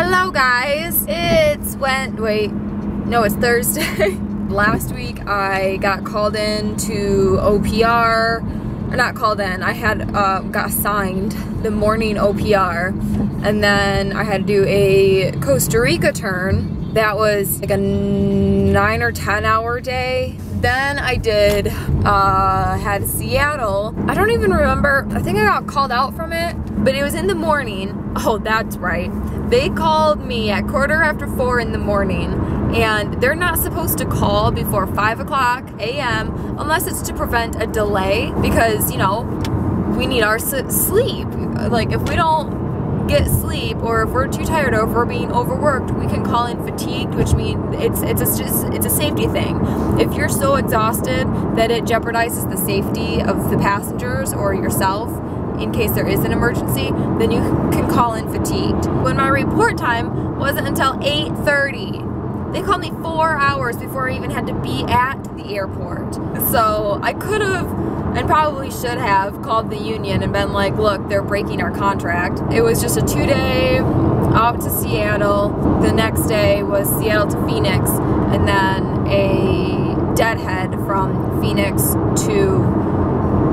Hello guys, it's Thursday. Last week I got called in to OPR, or not called in, I had got assigned the morning OPR, and then I had to do a Costa Rica turn. That was like a 9 or 10 hour day. Then I did, had Seattle. I don't even remember, I think I got called out from it, but it was in the morning. Oh, that's right. They called me at 4:15 in the morning, and they're not supposed to call before 5 o'clock a.m. unless it's to prevent a delay, because, you know, we need our sleep. Like, if we don't get sleep, or if we're too tired, or if we're being overworked, we can call in fatigued, which means it's a safety thing. If you're so exhausted that it jeopardizes the safety of the passengers or yourself in case there is an emergency, then you can call in fatigued. When my report time wasn't until 8:30. They called me 4 hours before I even had to be at the airport. So I could have, and probably should have, called the union and been like, look, they're breaking our contract. It was just a 2-day out to Seattle. The next day was Seattle to Phoenix, and then a deadhead from Phoenix to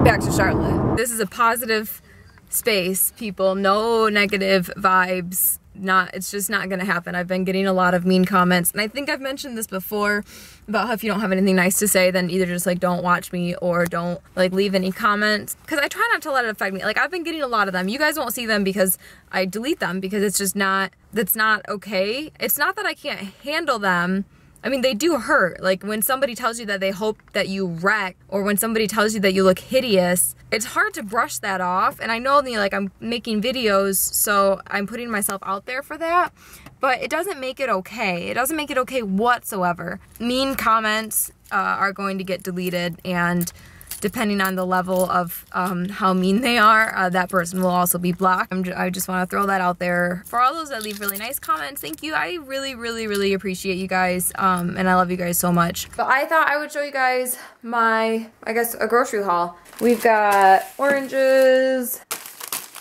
back to Charlotte. This is a positive space, people. No negative vibes. It's just not gonna happen. I've been getting a lot of mean comments, and I think I've mentioned this before about how if you don't have anything nice to say, then either just like don't watch me or don't like leave any comments, because I try not to let it affect me. Like, I've been getting a lot of them. You guys won't see them because I delete them, because it's just not, that's not okay. It's not that I can't handle them. I mean, they do hurt. Like, when somebody tells you that they hope that you wreck, or when somebody tells you that you look hideous, it's hard to brush that off. And I know that, like, I'm making videos, so I'm putting myself out there for that, but it doesn't make it okay. It doesn't make it okay whatsoever. Mean comments are going to get deleted, and depending on the level of how mean they are, that person will also be blocked. I just want to throw that out there. For all those that leave really nice comments, thank you. I really, really, really appreciate you guys, and I love you guys so much. But I thought I would show you guys my, I guess, a grocery haul. We've got oranges,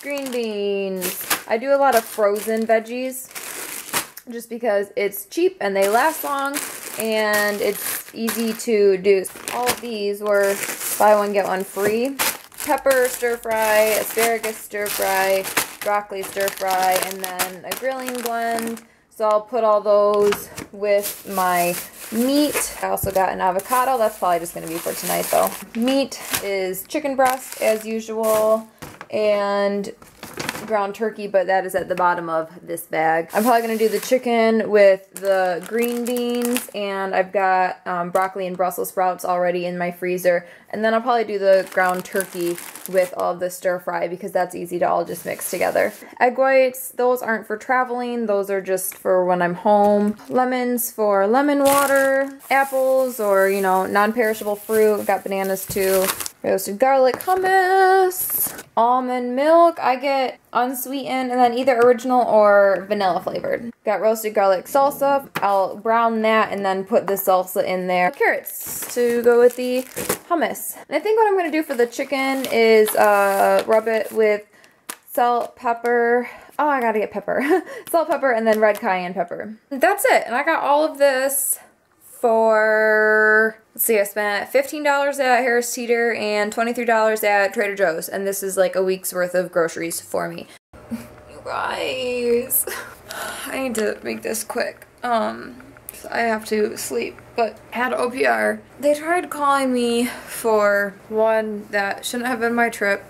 green beans. I do a lot of frozen veggies just because it's cheap and they last long, and it's easy to do. All of these were buy one get one free. Pepper stir fry, asparagus stir fry, broccoli stir fry, and then a grilling blend. So I'll put all those with my meat. I also got an avocado. That's probably just going to be for tonight though. Meat is chicken breast as usual, and ground turkey, but that is at the bottom of this bag. I'm probably going to do the chicken with the green beans, and I've got broccoli and Brussels sprouts already in my freezer, and then I'll probably do the ground turkey with all of the stir fry, because that's easy to all just mix together. Egg whites, those aren't for traveling, those are just for when I'm home. Lemons for lemon water, apples or, you know, non-perishable fruit. I've got bananas too. Roasted garlic hummus, almond milk. I get unsweetened, and then either original or vanilla flavored. Got roasted garlic salsa. I'll brown that and then put the salsa in there. Carrots to go with the hummus. And I think what I'm going to do for the chicken is rub it with salt, pepper. Oh, I gotta get pepper. Salt, pepper, and then red cayenne pepper. That's it. And I got all of this for, let's see, I spent $15 at Harris Teeter and $23 at Trader Joe's, and this is like a week's worth of groceries for me. You guys, I need to make this quick. I have to sleep, but at OPR, they tried calling me for one that shouldn't have been my trip,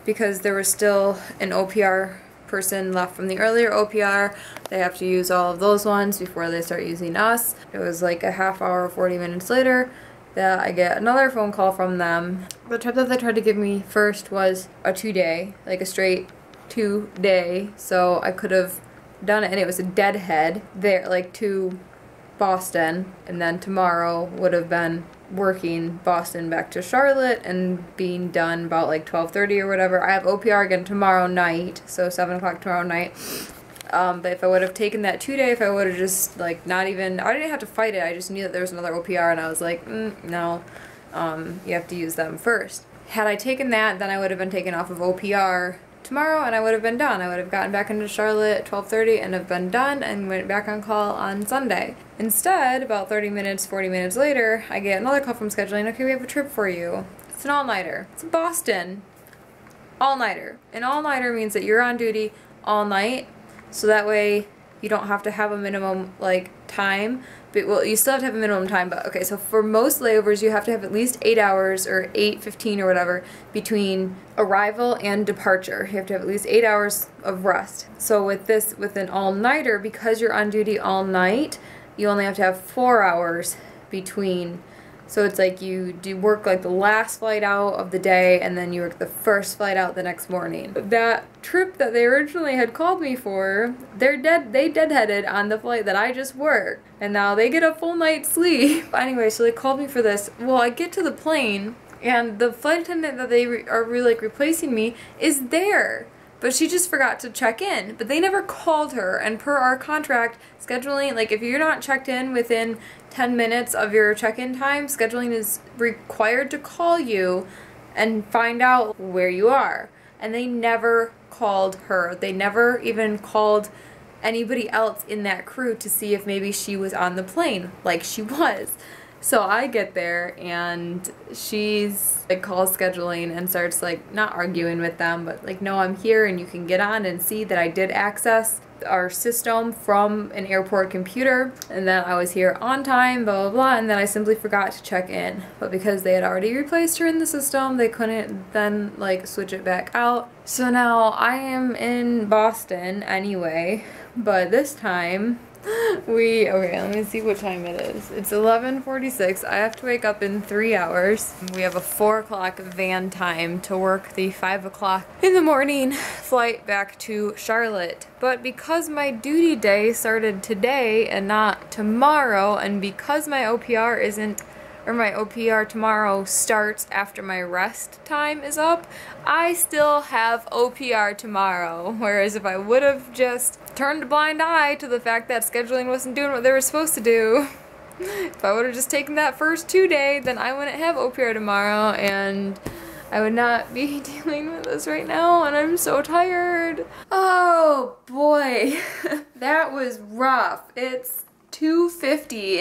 because there was still an OPR person left from the earlier OPR. They have to use all of those ones before they start using us. It was like a half hour, 40 minutes later that I get another phone call from them. The trip that they tried to give me first was a 2-day, like a straight 2-day, so I could have done it, and it was a deadhead there, like to Boston, and then tomorrow would have been working Boston back to Charlotte and being done about like 12:30 or whatever. I have OPR again tomorrow night, so 7 o'clock tomorrow night. But if I would have taken that 2-day, if I would have just like not even, I didn't have to fight it, I just knew that there was another OPR, and I was like, no, you have to use them first. Had I taken that, then I would have been taken off of OPR tomorrow and I would have been done. I would have gotten back into Charlotte at 12:30 and have been done and went back on call on Sunday. Instead, about 30 minutes, 40 minutes later, I get another call from scheduling. Okay, we have a trip for you. It's an all-nighter. It's in Boston. All-nighter. An all-nighter means that you're on duty all night, so that way you don't have to have a minimum, like, time. But, well, you still have to have a minimum time, but, okay, so for most layovers, you have to have at least 8 hours, or 8:15 or whatever, between arrival and departure. You have to have at least 8 hours of rest. So with an all-nighter, because you're on duty all night, you only have to have 4 hours between. So it's like you do work like the last flight out of the day and then you work the first flight out the next morning. That trip that they originally had called me for, they deadheaded on the flight that I just worked. And now they get a full night's sleep. Anyway, so they called me for this. Well, I get to the plane and the flight attendant that they are replacing me is there. But she just forgot to check in. But they never called her. And per our contract, scheduling, like if you're not checked in within 10 minutes of your check-in time, scheduling is required to call you and find out where you are. And they never called her. They never even called anybody else in that crew to see if maybe she was on the plane, like she was. So I get there and she's like calls scheduling and starts like not arguing with them, but like, no, I'm here and you can get on and see that I did access our system from an airport computer and that I was here on time, blah, blah, blah, and then I simply forgot to check in. But because they had already replaced her in the system, they couldn't then like switch it back out. So now I am in Boston anyway, but this time okay, let me see what time it is. It's 11:46. I have to wake up in 3 hours. We have a 4 o'clock van time to work the 5 o'clock in the morning flight back to Charlotte. But because my duty day started today and not tomorrow, and because my OPR my OPR tomorrow starts after my rest time is up, I still have OPR tomorrow. Whereas if I would have just turned a blind eye to the fact that scheduling wasn't doing what they were supposed to do, if I would have just taken that first 2 day, then I wouldn't have OPR tomorrow and I would not be dealing with this right now, and I'm so tired. Oh boy, that was rough. It's 2:50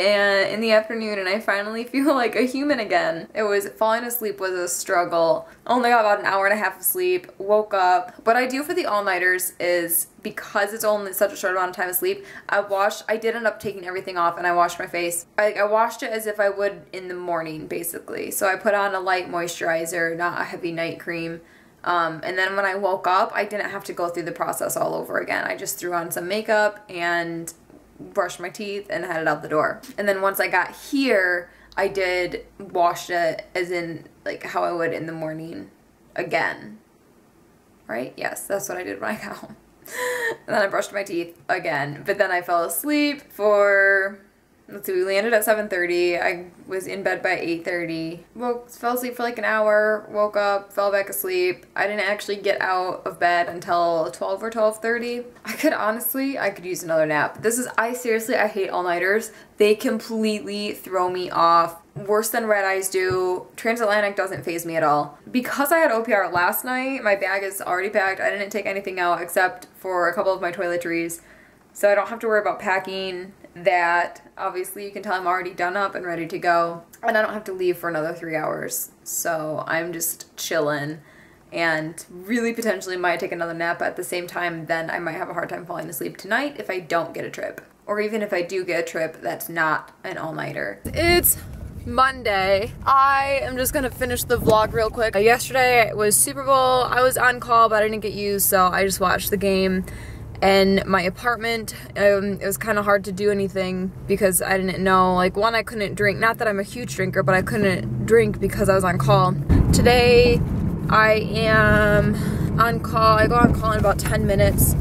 in the afternoon and I finally feel like a human again. Falling asleep was a struggle. Only got about an hour and a half of sleep, woke up. What I do for the all-nighters is, because it's only such a short amount of time of sleep, I did end up taking everything off and I washed my face. I washed it as if I would in the morning, basically. So I put on a light moisturizer, not a heavy night cream. And then when I woke up, I didn't have to go through the process all over again. I just threw on some makeup and brushed my teeth and headed out the door. And then once I got here, I did wash it as in like how I would in the morning again. Right? Yes, that's what I did when I got home. And then I brushed my teeth again. But then I fell asleep for, let's see, we landed at 7:30. I was in bed by 8:30. Fell asleep for like an hour, woke up, fell back asleep. I didn't actually get out of bed until 12 or 12:30. I could use another nap. I hate all-nighters. They completely throw me off. Worse than red eyes do. Transatlantic doesn't faze me at all. Because I had OPR last night, my bag is already packed. I didn't take anything out except for a couple of my toiletries. So I don't have to worry about packing that. Obviously you can tell I'm already done up and ready to go. And I don't have to leave for another 3 hours. So I'm just chilling and really potentially might take another nap. At the same time, then I might have a hard time falling asleep tonight if I don't get a trip. Or even if I do get a trip that's not an all-nighter. It's Monday. I am just gonna finish the vlog real quick. Yesterday was Super Bowl. I was on call, but I didn't get used, so I just watched the game. And my apartment, it was kind of hard to do anything because I didn't know, like, one, I couldn't drink. Not that I'm a huge drinker, but I couldn't drink because I was on call. Today, I am on call. I go on call in about 10 minutes.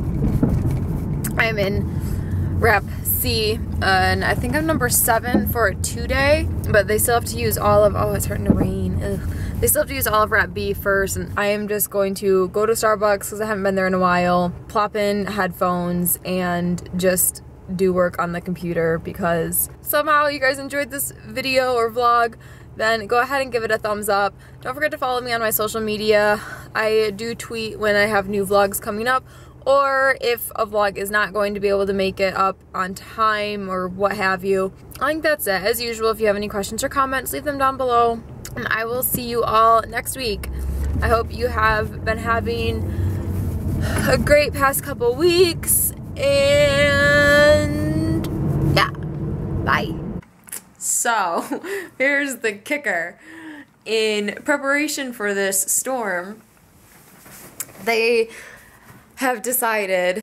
I'm in Rep C, and I think I'm number 7 for a 2-day, but they still have to use all of, oh, it's starting to rain. Ugh. They still have to use all of Rep B first, and I am just going to go to Starbucks because I haven't been there in a while, plop in headphones, and just do work on the computer because somehow you guys enjoyed this video or vlog, then go ahead and give it a thumbs up. Don't forget to follow me on my social media. I do tweet when I have new vlogs coming up, or if a vlog is not going to be able to make it up on time or what have you. I think that's it. As usual, if you have any questions or comments, leave them down below. And I will see you all next week. I hope you have been having a great past couple weeks, and yeah, bye. So, here's the kicker. In preparation for this storm, they have decided